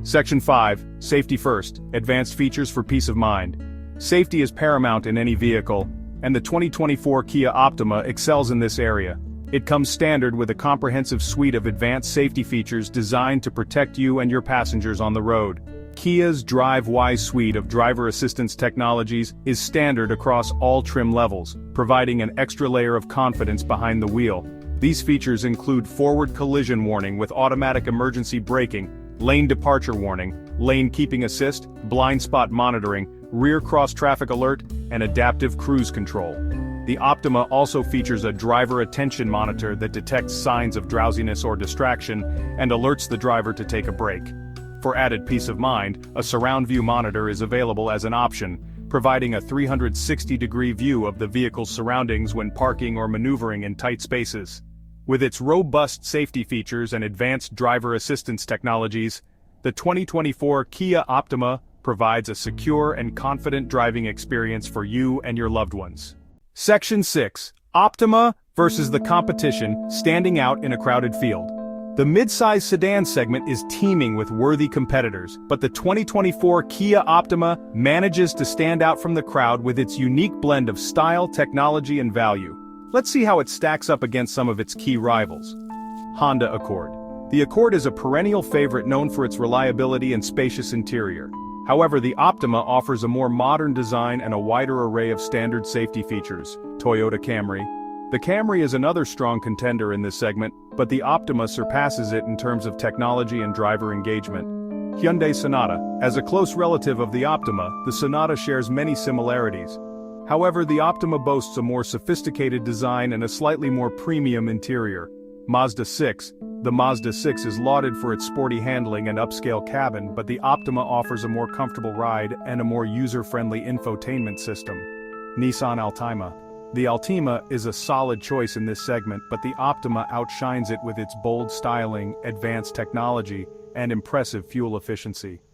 Section 5, Safety First, Advanced Features for Peace of Mind. Safety is paramount in any vehicle, and the 2024 Kia Optima excels in this area. It comes standard with a comprehensive suite of advanced safety features designed to protect you and your passengers on the road. Kia's DriveWise suite of driver assistance technologies is standard across all trim levels, providing an extra layer of confidence behind the wheel. These features include forward collision warning with automatic emergency braking, lane departure warning, lane keeping assist, blind spot monitoring, rear cross-traffic alert, and adaptive cruise control. The Optima also features a driver attention monitor that detects signs of drowsiness or distraction and alerts the driver to take a break. For added peace of mind, a surround view monitor is available as an option, providing a 360-degree view of the vehicle's surroundings when parking or maneuvering in tight spaces. With its robust safety features and advanced driver assistance technologies, the 2024 Kia Optima provides a secure and confident driving experience for you and your loved ones. Section 6. Optima versus the competition, standing out in a crowded field. The mid-size sedan segment is teeming with worthy competitors, but the 2024 Kia Optima manages to stand out from the crowd with its unique blend of style, technology, and value. Let's see how it stacks up against some of its key rivals. Honda Accord. The Accord is a perennial favorite known for its reliability and spacious interior. However, the Optima offers a more modern design and a wider array of standard safety features. Toyota Camry. The Camry is another strong contender in this segment, but the Optima surpasses it in terms of technology and driver engagement. Hyundai Sonata. As a close relative of the Optima, the Sonata shares many similarities. However, the Optima boasts a more sophisticated design and a slightly more premium interior. Mazda 6. The Mazda 6 is lauded for its sporty handling and upscale cabin, but the Optima offers a more comfortable ride and a more user-friendly infotainment system. Nissan Altima. The Altima is a solid choice in this segment, but the Optima outshines it with its bold styling, advanced technology, and impressive fuel efficiency.